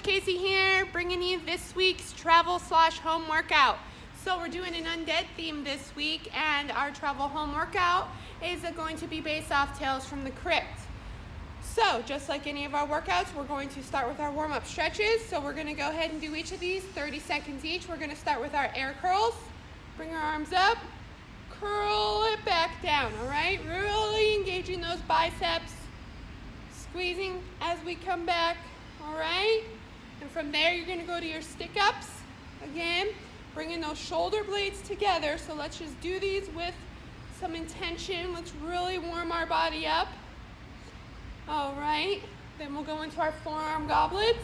Coach Casey here, bringing you this week's travel/home workout. So we're doing an undead theme this week, and our travel home workout is going to be based off Tales from the Crypt. So just like any of our workouts, we're going to start with our warm-up stretches. So we're going to go ahead and do each of these 30 seconds each. We're going to start with our air curls. Bring our arms up, curl it back down, all right? Really engaging those biceps, squeezing as we come back, all right? And from there, you're gonna go to your stick-ups. Again, bringing those shoulder blades together. So let's just do these with some intention. Let's really warm our body up. All right, then we'll go into our forearm goblets.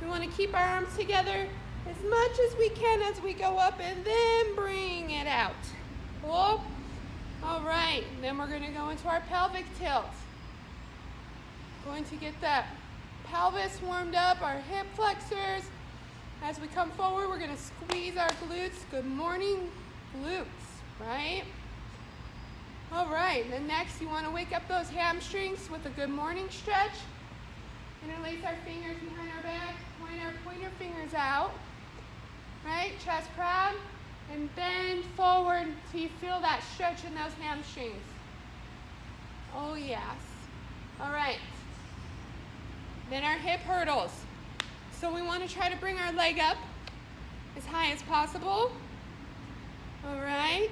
We wanna keep our arms together as much as we can as we go up, and then bring it out. Cool? All right, then we're gonna go into our pelvic tilt. Going to get that pelvis warmed up, our hip flexors. As we come forward, we're gonna squeeze our glutes. Good morning, glutes, right? All right, then next you wanna wake up those hamstrings with a good morning stretch. Interlace our fingers behind our back, point our pointer fingers out, right? Chest proud, and bend forward till you feel that stretch in those hamstrings. Oh yes. All right. Then our hip hurdles. So we want to try to bring our leg up as high as possible. All right.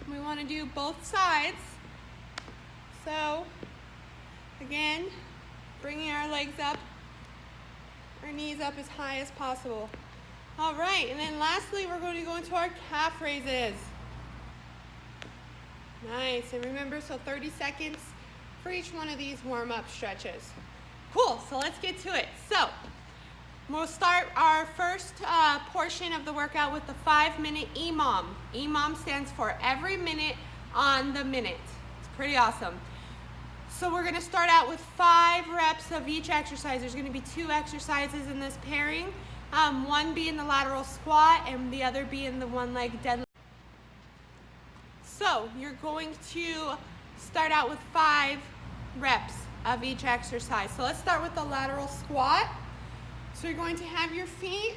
We want to do both sides. So again, bringing our legs up, our knees up as high as possible. All right, and then lastly, we're going to go into our calf raises. Nice, and remember, so 30 seconds for each one of these warm-up stretches. Cool, so let's get to it. So we'll start our first portion of the workout with the 5-minute EMOM. EMOM stands for every minute on the minute. It's pretty awesome. So we're gonna start out with 5 reps of each exercise. There's gonna be 2 exercises in this pairing. One being the lateral squat and the other being the one-leg deadlift. So you're going to start out with 5 reps of each exercise. So let's start with the lateral squat. So you're going to have your feet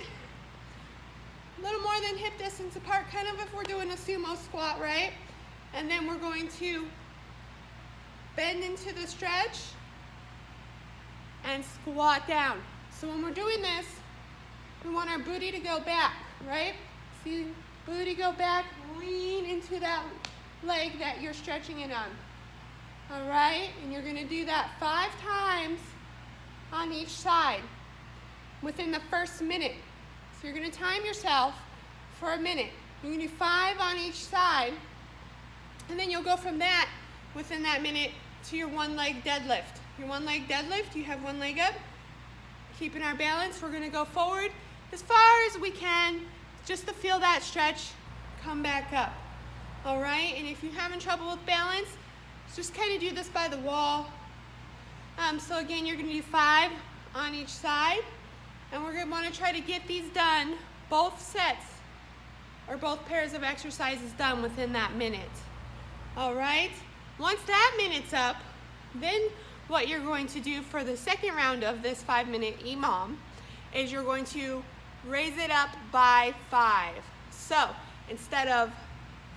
a little more than hip distance apart, kind of if we're doing a sumo squat, right? And then we're going to bend into the stretch and squat down. So when we're doing this, we want our booty to go back, right? See, booty go back, lean into that leg that you're stretching it on. All right, and you're gonna do that 5 times on each side within the first minute. So you're gonna time yourself for a minute. You're gonna do 5 on each side, and then you'll go from that, within that minute, to your one-leg deadlift. Your one-leg deadlift, you have one leg up, keeping our balance. We're gonna go forward as far as we can, just to feel that stretch, come back up. All right, and if you're having trouble with balance, just kind of do this by the wall. So again, you're gonna do 5 on each side, and we're gonna wanna try to get these done, both sets, or both pairs of exercises done within that minute. All right, once that minute's up, then what you're going to do for the second round of this 5-minute EMOM is you're going to raise it up by 5. So instead of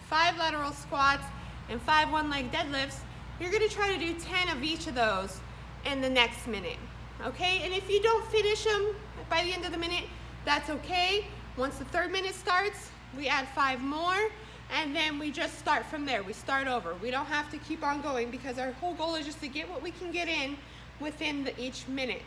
5 lateral squats and 5 one-leg deadlifts, you're gonna try to do 10 of each of those in the next minute, okay? And if you don't finish them by the end of the minute, that's okay. Once the 3rd minute starts, we add 5 more, and then we just start from there. We start over. We don't have to keep on going, because our whole goal is just to get what we can get in within each minute.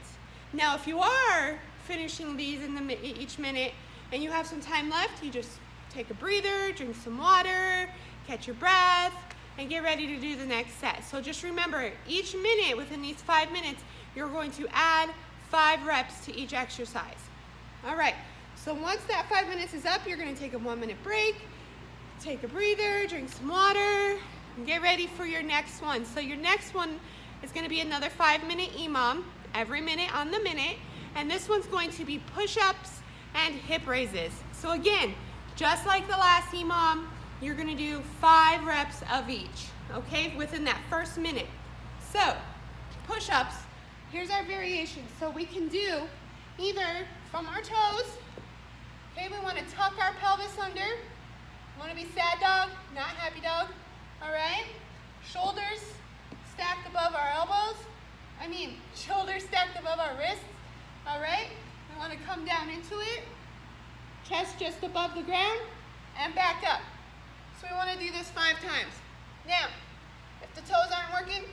Now, if you are finishing these in each minute and you have some time left, you just take a breather, drink some water, catch your breath, and get ready to do the next set. So just remember, each minute within these 5 minutes, you're going to add 5 reps to each exercise. All right, so once that 5 minutes is up, you're gonna take a 1-minute break, take a breather, drink some water, and get ready for your next one. So your next one is gonna be another 5-minute EMOM, every minute on the minute, and this one's going to be push-ups and hip raises. So again, just like the last EMOM, you're gonna do 5 reps of each, okay, within that first minute. So, push-ups, here's our variation. So we can do either from our toes. Okay, we want to tuck our pelvis under. We want to be sad dog, not happy dog. All right? Shoulders stacked above our elbows. Shoulders stacked above our wrists. All right? We want to come down into it. Chest just above the ground and back up. So we want to do this 5 times. Now, if the toes aren't working,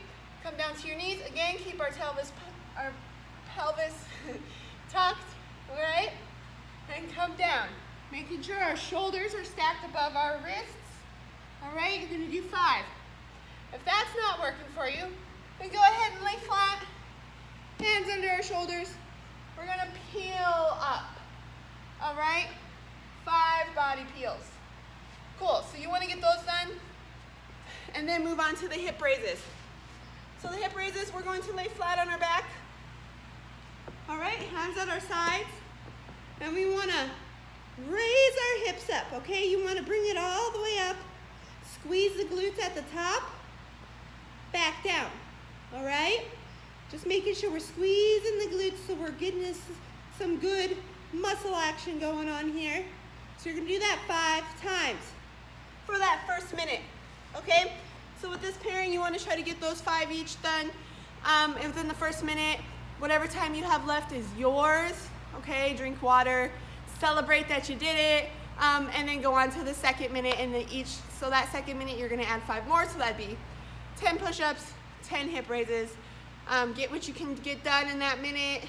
come down to your knees. Again, keep our pelvis tucked, all right? And come down, making sure our shoulders are stacked above our wrists. All right, you're gonna do 5. If that's not working for you, then go ahead and lay flat, hands under our shoulders. We're gonna peel up, all right? 5 body peels. Cool, so you wanna get those done, and then move on to the hip raises. So the hip raises, we're going to lay flat on our back. All right, hands at our sides. And we wanna raise our hips up, okay? You wanna bring it all the way up. Squeeze the glutes at the top. Back down, all right? Just making sure we're squeezing the glutes so we're getting this, some good muscle action going on here. So you're gonna do that 5 times for that first minute, okay? So with this pairing, you wanna try to get those 5 each done within the first minute. Whatever time you have left is yours, okay? Drink water, celebrate that you did it, and then go on to the second minute, and then so that second minute, you're gonna add 5 more, so that'd be 10 push-ups, 10 hip raises. Get what you can get done in that minute,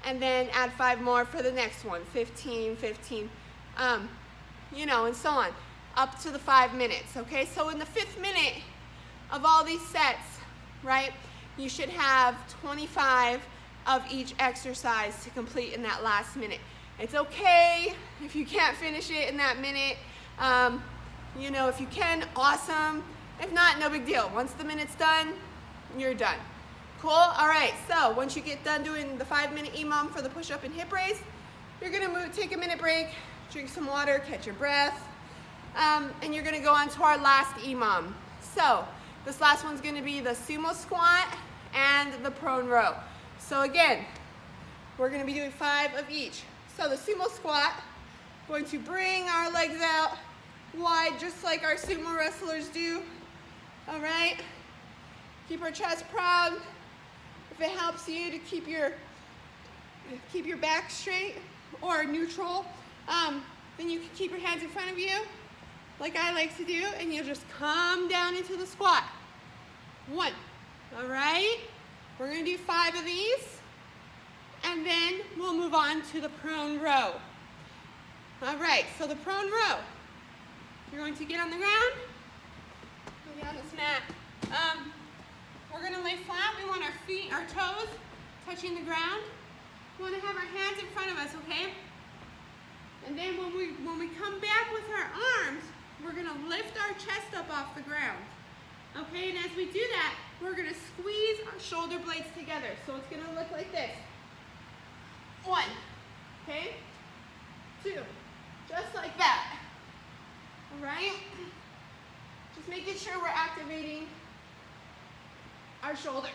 and then add 5 more for the next one, 15, 15, and so on, up to the 5 minutes, okay? So in the 5th minute of all these sets, right, you should have 25 of each exercise to complete in that last minute. It's okay if you can't finish it in that minute. If you can, awesome. If not, no big deal. Once the minute's done, you're done. Cool? All right, so once you get done doing the 5-minute EMOM for the push-up and hip raise, you're gonna take a minute break, drink some water, catch your breath, and you're gonna go on to our last EMOM. So this last one's gonna be the sumo squat and the prone row. So again, we're gonna be doing 5 of each. So the sumo squat, going to bring our legs out wide, just like our sumo wrestlers do. All right? Keep our chest proud. If it helps you to keep your back straight or neutral, then you can keep your hands in front of you, like I like to do, and you'll just come down into the squat. 1, all right? We're gonna do 5 of these, and then we'll move on to the prone row. All right, so the prone row, you're going to get on the ground, get on this mat. We're gonna lay flat. We want our feet, our toes touching the ground. We wanna have our hands in front of us, okay? And then when we come back with our arms, we're gonna lift our chest up off the ground. Okay, and as we do that, we're gonna squeeze our shoulder blades together. So it's gonna look like this. 1, okay? 2, just like that. All right? Just making sure we're activating our shoulders.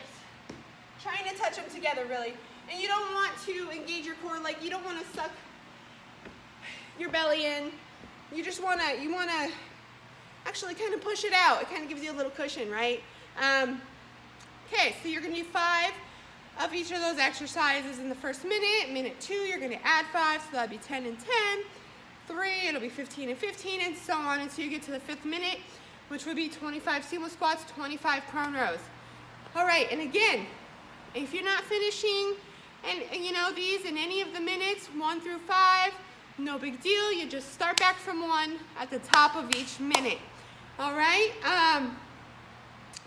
Trying to touch them together, really. And you don't want to engage your core, like you don't want to suck your belly in. You just want to actually kind of push it out. It kind of gives you a little cushion, right? Okay, so you're going to do 5 of each of those exercises in the first minute. Minute 2, you're going to add 5, so that'd be 10 and 10. 3, it'll be 15 and 15, and so on until you get to the 5th minute, which would be 25 sumo squats, 25 prone rows. All right, and again, if you're not finishing these in any of the minutes, 1 through 5, no big deal. You just start back from 1 at the top of each minute. All right,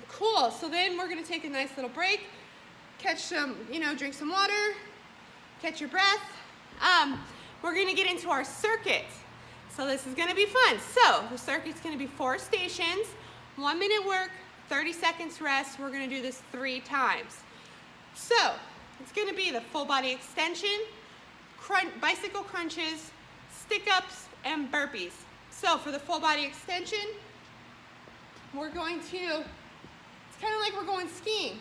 cool. So then we're gonna take a nice little break, catch some, drink some water, catch your breath. We're gonna get into our circuit. So this is gonna be fun. So the circuit's gonna be 4 stations, 1 minute work, 30 seconds rest. We're gonna do this 3 times. So it's gonna be the full body extension, bicycle crunches, stick ups, and burpees. So for the full body extension, we're going to, it's kind of like we're going skiing.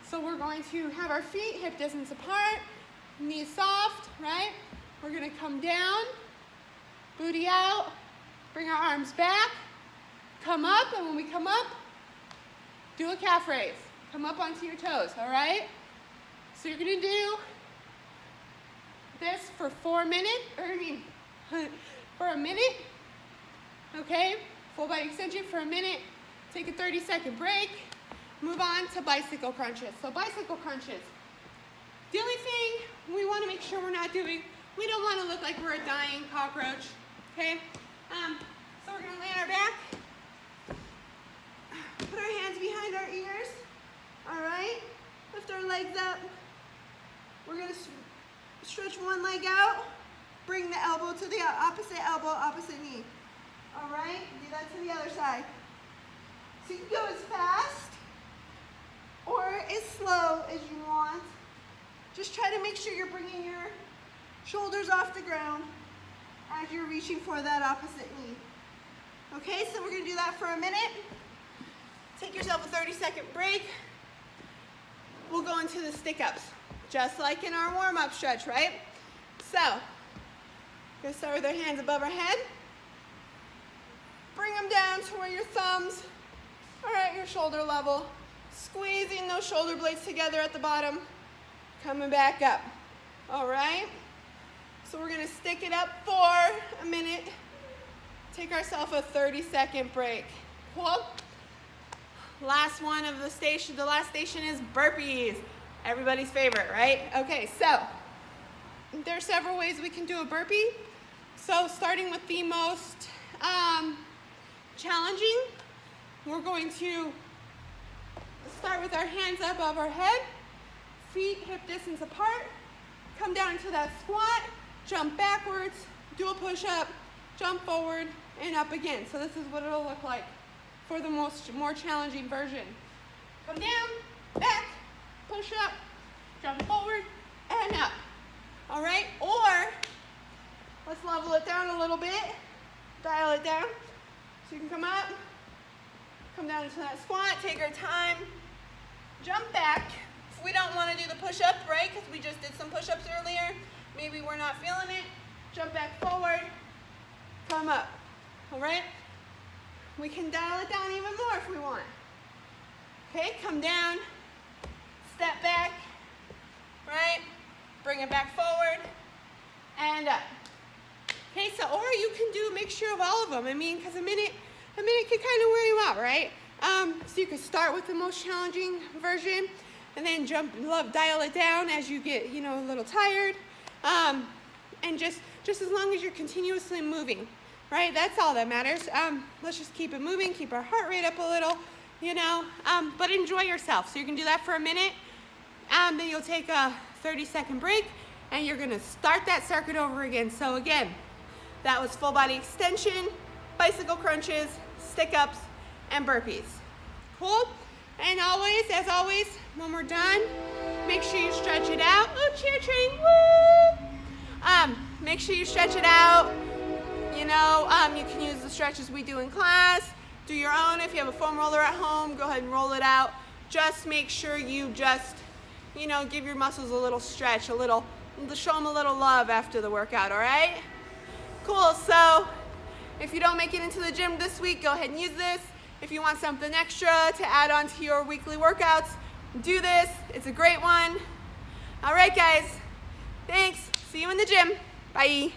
So we're going to have our feet hip distance apart, knees soft, right? We're gonna come down, booty out, bring our arms back, come up, and when we come up, do a calf raise. Come up onto your toes, all right? So you're gonna do this for 4 minutes, for a minute, okay? Full body extension for a minute, take a 30-second break, move on to bicycle crunches. So bicycle crunches. The only thing we wanna make sure we're not doing, we don't wanna look like we're a dying cockroach, okay? So we're gonna lay on our back, put our hands behind our ears, all right? Lift our legs up. We're gonna stretch one leg out, bring the elbow to the opposite elbow, opposite knee. All right, do that to the other side. So you can go as fast or as slow as you want. Just try to make sure you're bringing your shoulders off the ground as you're reaching for that opposite knee. Okay, so we're gonna do that for a minute. Take yourself a 30-second break. We'll go into the stick-ups, just like in our warm-up stretch, right? So, we're gonna start with our hands above our head. Bring them down to where your thumbs are at your shoulder level. Squeezing those shoulder blades together at the bottom. Coming back up, all right? So we're gonna stick it up for a minute. Take ourselves a 30-second break. Cool? Last one of the station, the last station is burpees. Everybody's favorite, right? Okay, so there are several ways we can do a burpee. So starting with the most challenging, we're going to start with our hands above our head, feet hip distance apart, come down into that squat, jump backwards, do a push-up, jump forward, and up again. So this is what it'll look like for the more challenging version. Come down, back, push up, jump forward, and up. All right, or let's level it down a little bit, dial it down. So you can come up, come down into that squat, take our time, jump back. If we don't want to do the push-up, right, because we just did some push-ups earlier, maybe we're not feeling it, jump back forward, come up, all right? We can dial it down even more if we want. Okay, come down, step back, right? Bring it back forward, and up. Okay, so, or you can do a mixture of all of them. I mean, because a minute can kind of wear you out, right? So you can start with the most challenging version, and then dial it down as you get, a little tired. And just as long as you're continuously moving, right? That's all that matters. Let's just keep it moving, keep our heart rate up a little, but enjoy yourself. So you can do that for a minute, then you'll take a 30-second break, and you're gonna start that circuit over again. So again, that was full body extension, bicycle crunches, stick-ups, and burpees. Cool? And as always, when we're done, make sure you stretch it out. Oh, cheer train, woo! Make sure you stretch it out. You can use the stretches we do in class. Do your own. If you have a foam roller at home, go ahead and roll it out. Just make sure you give your muscles a little stretch, show them a little love after the workout, all right? Cool, so if you don't make it into the gym this week, go ahead and use this. If you want something extra to add on to your weekly workouts, do this. It's a great one. All right, guys. Thanks. See you in the gym. Bye.